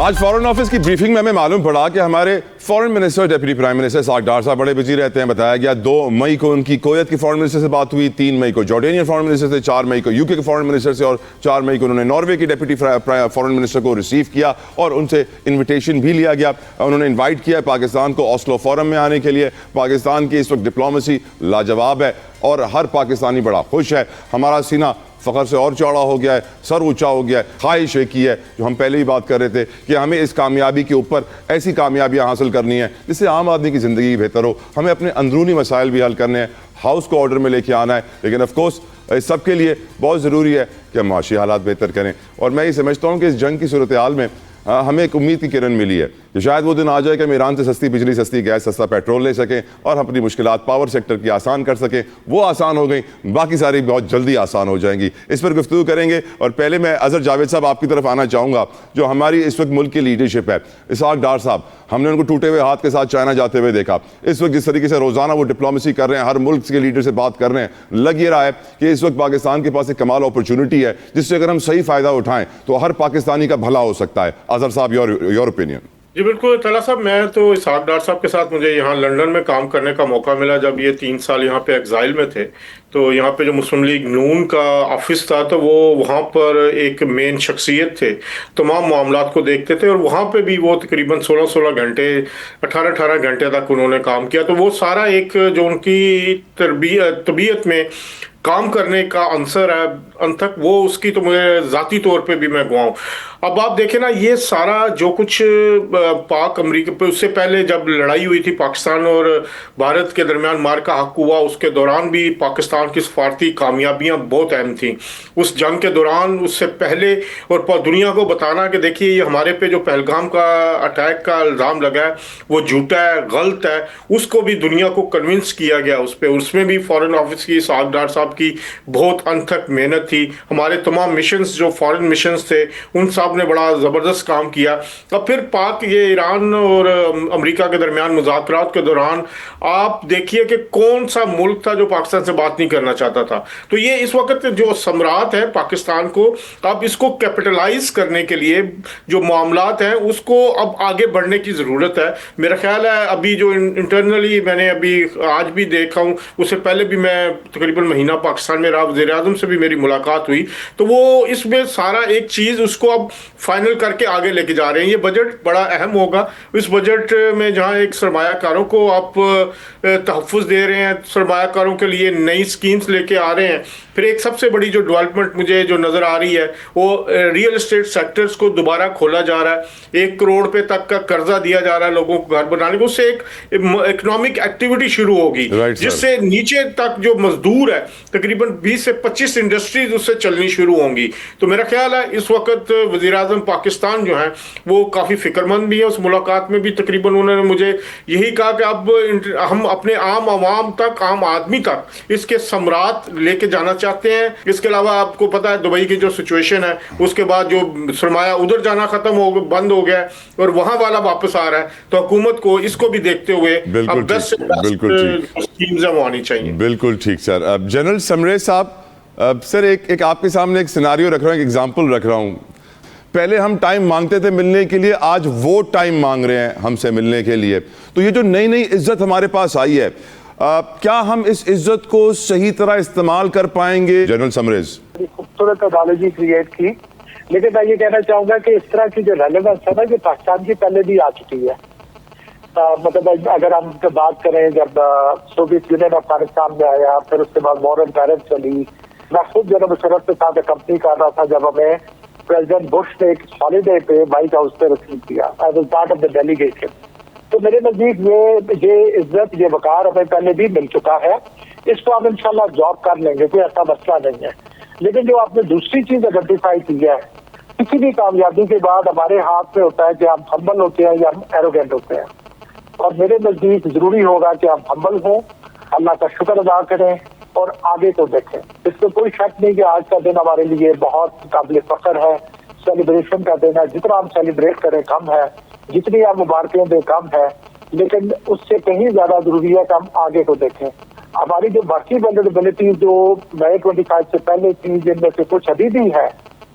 آج foreign office کی briefing میں ہمیں معلوم پڑا کہ ہمارے فورن minister deputy prime minister Ishaq Dar صاحب بڑے بزی رہتے ہیں. بتایا گیا 2 مئی کو ان کی کویت کے فورن منسٹر سے بات ہوئی, 3 مئی کو جارڈینین فورن منسٹر سے, 4 مئی کو یو کے فورن منسٹر سے, اور 4 مئی کو انہوں نے ناروے کی ڈیپٹی فورن منسٹر کو ریسیو کیا اور ان سے انویٹیشن بھی لیا گیا. انہوں نے انوائٹ کیا پاکستان کو اوسلو فورم میں آنے کے لیے. پاکستان کی اس وقت ڈپلومیسی لاجواب ہے اور ہر پاکستانی بڑا خوش ہے. ہمارا سینہ فخر سے اور چوڑا ہو گیا ہے, سر اونچا ہو گیا ہے. خواہش ایک ہی ہے جو ہم پہلے ہی بات کر رہے تھے کہ ہمیں اس کامیابی کے اوپر ایسی کامیابیاں حاصل کرنی ہیں جس سے عام آدمی کی زندگی بہتر ہو. ہمیں اپنے اندرونی مسائل بھی حل کرنے ہیں, ہاؤس کو آرڈر میں لے کے آنا ہے, لیکن آف کورس اس سب کے لیے بہت ضروری ہے کہ ہم معاشی حالات بہتر کریں. اور میں یہ سمجھتا ہوں کہ اس جنگ کی صورتحال میں ہمیں ایک امید کی کرن ملی ہے کہ شاید وہ دن آ جائے کہ ہم ایران سے سستی بجلی, سستی گیس, سستا پیٹرول لے سکیں اور اپنی مشکلات پاور سیکٹر کی آسان کر سکیں. وہ آسان ہو گئیں, باقی ساری بہت جلدی آسان ہو جائیں گی. اس پر گفتگو کریں گے. اور پہلے میں اظہر جاوید صاحب آپ کی طرف آنا چاہوں گا جو ہماری اس وقت ملک کی لیڈرشپ ہے. اسحاق ڈار صاحب, ہم نے ان کو ٹوٹے ہوئے ہاتھ کے ساتھ چائنا جاتے ہوئے دیکھا. اس وقت جس طریقے سے روزانہ وہ ڈپلومیسی کر رہے ہیں, ہر ملک کے لیڈر سے بات کر رہے ہیں, لگ یہ رہا ہے کہ اس وقت پاکستان کے پاس ایک کمال اپرچونٹی ہے جس سے اگر ہم صحیح فائدہ اٹھائیں تو ہر پاکستانی کا بھلا ہو سکتا ہے. اظہر صاحب, یور اوپینین. جی بالکل طلحہ صاحب, میں تو اسحاق ڈار صاحب کے ساتھ مجھے یہاں لنڈن میں کام کرنے کا موقع ملا جب یہ 3 سال یہاں پہ ایگزائل میں تھے. تو یہاں پہ جو مسلم لیگ نون کا آفس تھا تو وہ وہاں پر ایک مین شخصیت تھے, تمام معاملات کو دیکھتے تھے, اور وہاں پہ بھی وہ تقریباً 16 گھنٹے 18 گھنٹے تک انہوں نے کام کیا. تو وہ سارا ایک جو ان کی طبیعت میں کام کرنے کا عنصر ہے انتھک, وہ اس کی تو مجھے ذاتی طور پہ بھی میں گواؤں. اب آپ دیکھیں نا, یہ سارا جو کچھ پاک امریکہ پہ اس سے پہلے جب لڑائی ہوئی تھی پاکستان اور بھارت کے درمیان, مارکا حق ہوا, اس کے دوران بھی پاکستان کی سفارتی کامیابیاں بہت اہم تھیں اس جنگ کے دوران. اس سے پہلے اور دنیا کو بتانا کہ دیکھیے یہ ہمارے پہ جو پہلگام کا اٹیک کا الزام لگا ہے وہ جھوٹا ہے, غلط ہے, اس کو بھی دنیا کو کنونس کیا گیا اس پہ. اس میں بھی فورن آفس کی اسحاق ڈار صاحب کی بہت انتھک محنت تھی. ہمارے تمام مشنز جو فورن مشنز تھے ان صاحب نے بڑا زبردست کام کیا. اب پھر پاک یہ ایران اور امریکہ کے درمیان مذاکرات کے دوران آپ دیکھیے کہ کون سا ملک تھا جو پاکستان سے بات نہیں کرنا چاہتا تھا. تو یہ اس وقت جو ثمرات ہے پاکستان کو, اب اس کو کیپٹلائز کرنے کے لیے جو معاملات ہیں اس کو اب آگے بڑھنے کی ضرورت ہے. میرا خیال ہے ابھی جو انٹرنلی میں نے ابھی آج بھی دیکھا ہوں, اس سے پہلے بھی میں تقریباً مہینہ پاکستان میں رہا, وزیر اعظم سے بھی میری ملاقات ہوئی, تو وہ اس میں سارا ایک چیز اس کو اب فائنل کر کے آگے لے کے جا رہے ہیں. یہ بجٹ بڑا اہم ہوگا. اس بجٹ میں جہاں ایک سرمایہ کاروں کو آپ تحفظ دے رہے ہیں, سرمایہ کاروں کے لیے نئی سکیمز لے کے آ رہے ہیں, پھر ایک سب سے بڑی جو ڈیولپمنٹ مجھے جو نظر آ رہی ہے وہ ریئل اسٹیٹ سیکٹرز کو دوبارہ کھولا جا رہا ہے. 1 کروڑ پہ تک کا قرضہ دیا جا رہا ہے لوگوں کو گھر بنانے کو. اس سے ایک اکنامک ایکٹیویٹی شروع ہوگی جس سے نیچے تک جو مزدور ہے تقریباً 20 سے 25 انڈسٹریز اس سے چلنی شروع ہوں گی. تو میرا خیال ہے اس وقت وزیر اعظم پاکستان جو ہیں وہ کافی فکر مند بھی ہیں. اس ملاقات میں بھی تقریباً انہوں نے مجھے یہی کہا کہ اب ہم اپنے عام عوام تک, عام آدمی تک اس کے ثمرات لے کے جانا چاہتے ہیں. اس کے علاوہ آپ کو پتہ ہے دبئی کی جو سچویشن ہے, اس کے بعد جو سرمایہ ادھر جانا ختم ہو بند ہو گیا ہے اور وہاں والا واپس آ رہا ہے, تو حکومت کو اس کو بھی دیکھتے ہوئے اب بیسٹ اسکیمز وہ آنی چاہیے. بالکل ٹھیک سر. اب جنرل سمرے صاحب, سر ایک آپ کے سامنے ایک سیناریو رکھ رہا ہوں, ایک ایگزامپل رکھ رہا ہوں. پہلے ہم ٹائم مانگتے تھے ملنے کے لیے, آج وہ ٹائم مانگ رہے ہیں ہم سے ملنے کے لیے. تو یہ جو نئی عزت ہمارے پاس آئی ہے, کیا ہم اس عزت کو صحیح طرح استعمال کر پائیں گے؟ General summaries. خوبصورت ایڈالوجی کریٹ کی, لیکن میں یہ کہنا چاہوں گا کہ اس طرح کی جو ریلیونس ہے نا جو پاکستان کی پہلے بھی آ چکی ہے. مطلب اگر ہم بات کریں جب سوویت یونین افغانستان میں آیا, پھر اس کے بعد وار آن ٹیرر چلی, میں خود جو مسرت کے ساتھ کمپنی کر رہا تھا جب ہمیں پریزیڈنٹ بش نے ایک ہالیڈے پہ وائٹ ہاؤس پہ رسیو کیا. I was part of the delegation. تو میرے نزدیک یہ عزت, یہ وقار ہمیں پہلے بھی مل چکا ہے. اس کو ہم انشاءاللہ جاب کر لیں گے, کوئی ایسا مسئلہ نہیں ہے. لیکن جو آپ نے دوسری چیز آئیڈینٹیفائی کی ہے, کسی بھی کامیابی کے بعد ہمارے ہاتھ میں ہوتا ہے کہ ہم ہمبل ہوتے ہیں یا ہم ایروگینٹ ہوتے ہیں. اور میرے نزدیک ضروری ہوگا کہ ہم ہمبل ہوں, اللہ کا شکر ادا کریں اور آگے کو دیکھیں. اس میں کوئی شک نہیں کہ آج کا دن ہمارے لیے بہت قابل فخر ہے, سیلیبریشن کا دن ہے. جتنا ہم سیلیبریٹ کریں کم ہے, جتنی ہم مبارکیں دیں کم ہے, لیکن اس سے کہیں زیادہ ضروری ہے کہ ہم آگے کو دیکھیں. ہماری جو باقی ولنریبلٹی جو مئی 25 سے پہلے تھی, جن میں سے کچھ ابھی بھی ہے,